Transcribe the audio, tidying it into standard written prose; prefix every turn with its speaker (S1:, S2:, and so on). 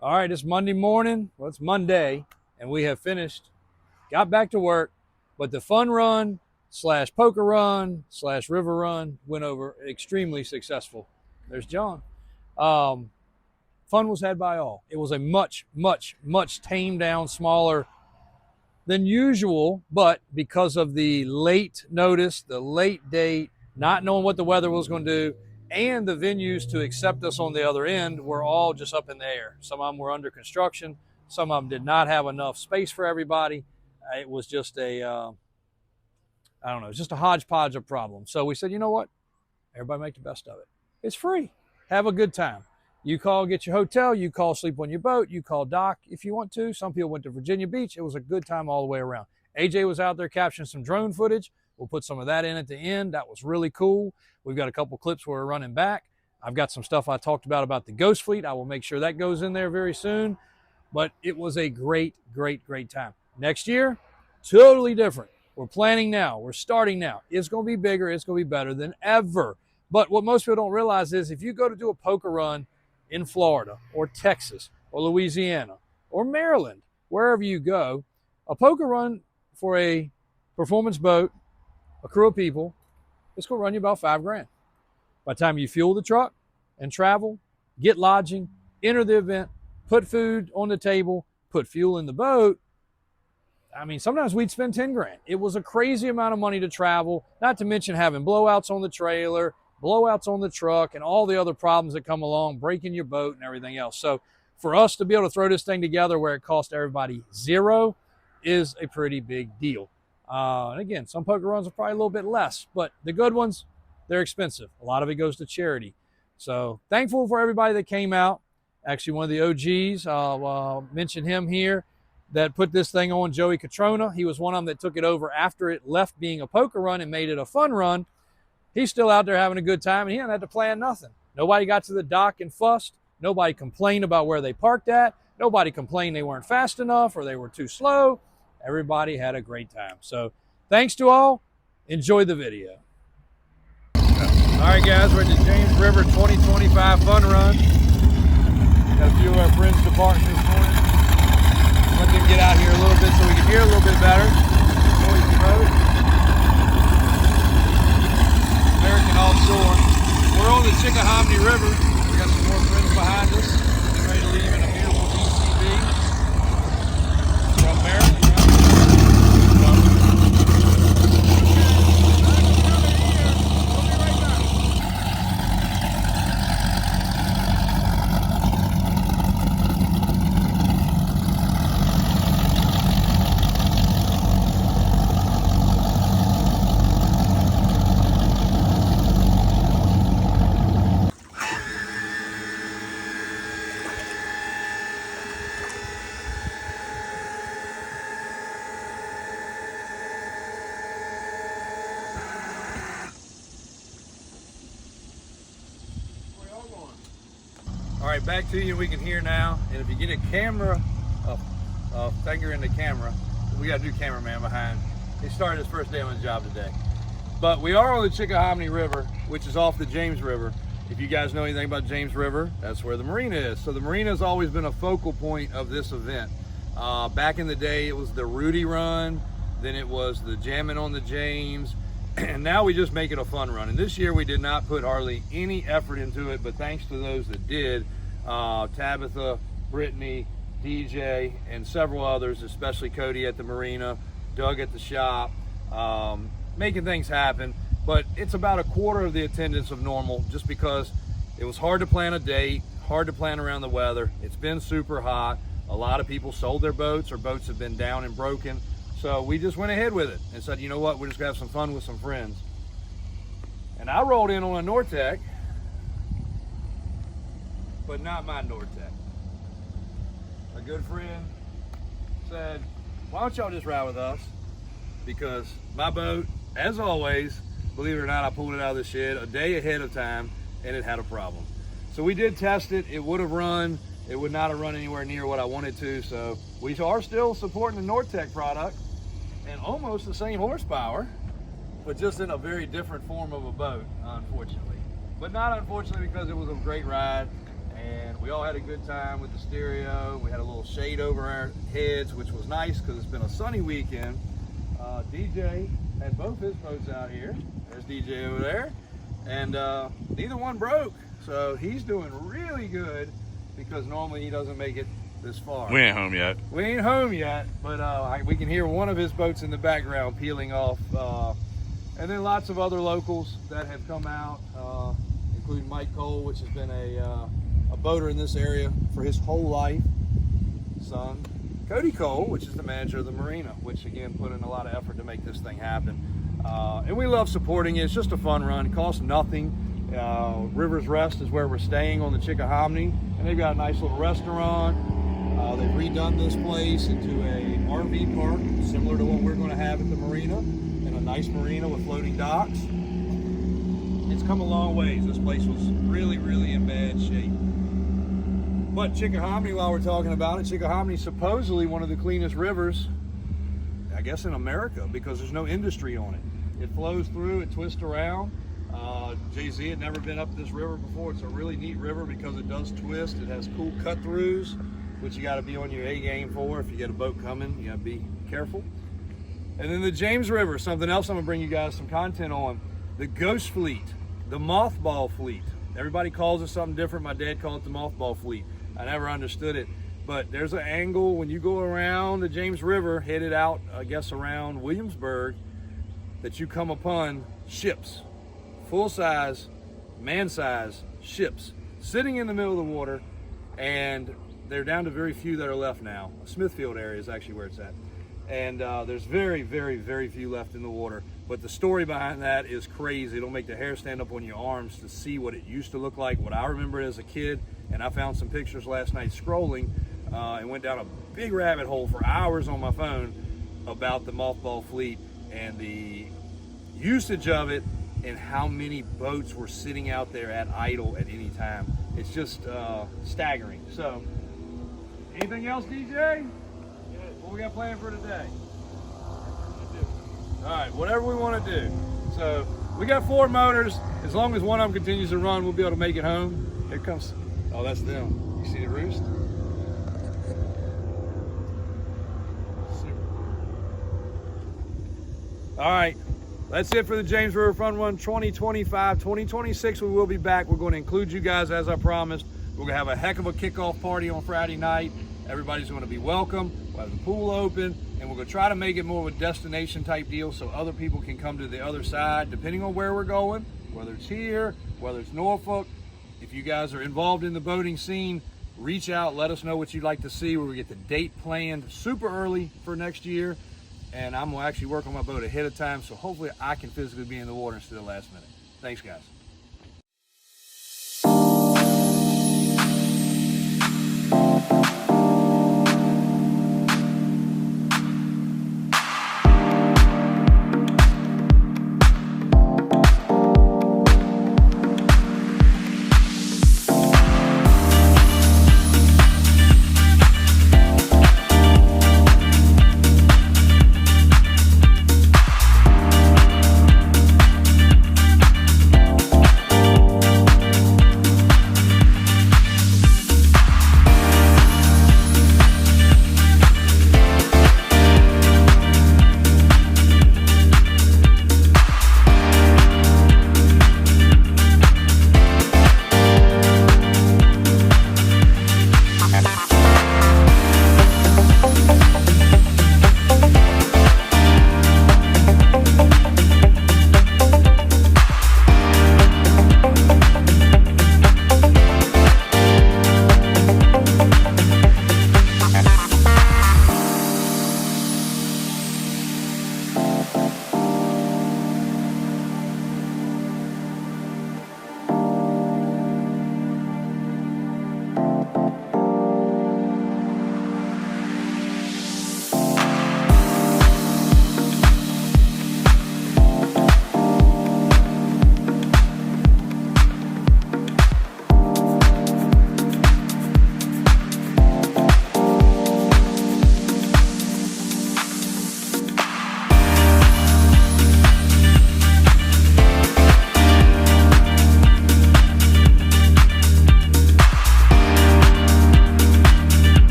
S1: All right, it's Monday morning. Well, it's Monday, and we have finished. Got back to work, but the fun run slash poker run slash river run went over extremely successful. There's John. Um, Fun was had by all. It was a much tamed down, smaller than usual, but because of the late notice, the late date, not knowing what the weather was going to do, and the venues to accept us on the other end were all just up in the air. Some of them were under construction. Some of them did not have enough space for everybody. It was just I don't know, just a hodgepodge of problems. So we said, you know what? Everybody make the best of it. It's free. Have a good time. You call, get your hotel. You call, sleep on your boat. You call dock if you want to. Some people went to Virginia Beach. It was a good time all the way around. AJ was out there capturing some drone footage. We'll put some of that in at the end. That was really cool. We've got a couple clips where we're running back. I've got some stuff I talked about the Ghost Fleet. I will make sure that goes in there very soon. But it was a great time. Next year, totally different. We're planning now. We're starting now. It's going to be bigger. It's going to be better than ever. But what most people don't realize is if you go to do a poker run in Florida or Texas or Louisiana or Maryland, wherever you go, a poker run for a performance boat, a crew of people, it's going to run you about $5,000. By the time you fuel the truck and travel, get lodging, enter the event, put food on the table, put fuel in the boat, I mean, sometimes we'd spend $10,000. It was a crazy amount of money to travel, not to mention having blowouts on the trailer, blowouts on the truck, and all the other problems that come along, breaking your boat and everything else. So for us to be able to throw this thing together where it cost everybody $0 is a pretty big deal. And again, some poker runs are probably a little bit less, but the good ones, they're expensive. A lot of it goes to charity. So thankful for everybody that came out. Actually, one of the OGs, I'll mention him here, that put this thing on, Joey Catrona. He was one of them that took it over after it left being a poker run and made it a fun run. He's still out there having a good time, and he didn't have to plan nothing. Nobody got to the dock and fussed. Nobody complained about where they parked at. Nobody complained they weren't fast enough or they were too slow. Everybody had a great time. So thanks to all. Enjoy the video. All right, guys, we're at the James River 2025 Fun Run. Got a few of our friends departing this morning. Let them get out here a little bit so we can hear a little bit better. Noisy road. American offshore. We're on the Chikahominy River. We got some more friends behind us. Getting ready to leave in a beautiful DCB from Maryland. All right, back to you. We can hear now. And if you get a camera, a finger in the camera, we got a new cameraman behind. He started his first day on his job today. But we are on the Chikahominy River, which is off the James River. If you guys know anything about James River, that's where the Marina is. So the Marina has always been a focal point of this event. Back in the day, it was the Rudy Run, then it was the Jamming on the James, and now we just make it a fun run. And this year we did not put hardly any effort into it, but thanks to those that did, Tabitha, Britney, DJ, and several others, especially Cody at the Marina, Doug at the shop, making things happen. But it's about a quarter of the attendance of normal, just because it was hard to plan a date, hard to plan around the weather. It's been super hot. A lot of people sold their boats, or boats have been down and broken. So we just went ahead with it and said, you know what, we're just gonna have some fun with some friends. And I rolled in on a Nortec, but not my Nortec. A good friend said, why don't y'all just ride with us? Because my boat, as always, believe it or not, I pulled it out of the shed a day ahead of time and it had a problem. So we did test it. It would have run. It would not have run anywhere near what I wanted to. So we are still supporting the Nortec product and almost the same horsepower, but just in a very different form of a boat, unfortunately. But not unfortunately, because it was a great ride and we all had a good time with the stereo. We had a little shade over our heads, which was nice because it's been a sunny weekend. DJ had both his boats out here. There's DJ over there, and neither one broke, so he's doing really good because normally he doesn't make it this far.
S2: We ain't home yet.
S1: We ain't home yet, but we can hear one of his boats in the background peeling off, and then lots of other locals that have come out, including Mike Cole, which has been a boater in this area for his whole life. Son, Cody Cole, which is the manager of the Marina, which again put in a lot of effort to make this thing happen. And we love supporting it. It's just a fun run. It costs nothing. River's Rest is where we're staying on the Chikahominy, and they've got a nice little restaurant. They've redone this place into a RV park, similar to what we're going to have at the Marina, and a nice marina with floating docks. It's come a long ways. This place was really, really in bad shape. But Chikahominy, while we're talking about it, Chikahominy is supposedly one of the cleanest rivers, I guess, in America, because there's no industry on it. It flows through, it twists around. Jay-Z had never been up this river before. It's a really neat river because it does twist. It has cool cut-throughs, which you got to be on your A game for. If you get a boat coming, you got to be careful. And then the James River, something else I'm going to bring you guys some content on. The Ghost Fleet, the Mothball Fleet. Everybody calls it something different. My dad called it the Mothball Fleet. I never understood it, but there's an angle when you go around the James River, headed out, I guess, around Williamsburg, that you come upon ships, full-size, man-size ships, sitting in the middle of the water, and they're down to very few that are left now. Smithfield area is actually where it's at. And there's very, very, very few left in the water. But the story behind that is crazy. It'll make the hair stand up on your arms to see what it used to look like, what I remember as a kid. And I found some pictures last night scrolling and went down a big rabbit hole for hours on my phone about the Mothball Fleet and the usage of it and how many boats were sitting out there at idle at any time. It's just staggering. So, anything else, DJ? What we got planned for today? All right, whatever we want to do. So we got 4 motors. As long as one of them continues to run, we'll be able to make it home. Here comes. Oh, that's them. You see the roost? Super. All right, that's it for the James River Fun Run 2025. 2026, we will be back. We're going to include you guys as I promised. We're going to have a heck of a kickoff party on Friday night. Everybody's going to be welcome. We'll have the pool open, and we're going to try to make it more of a destination type deal so other people can come to the other side, depending on where we're going, whether it's here, whether it's Norfolk. If you guys are involved in the boating scene, reach out, let us know what you'd like to see. We're going to get the date planned super early for next year, and I'm going to actually work on my boat ahead of time, so hopefully I can physically be in the water instead of last minute. Thanks, guys.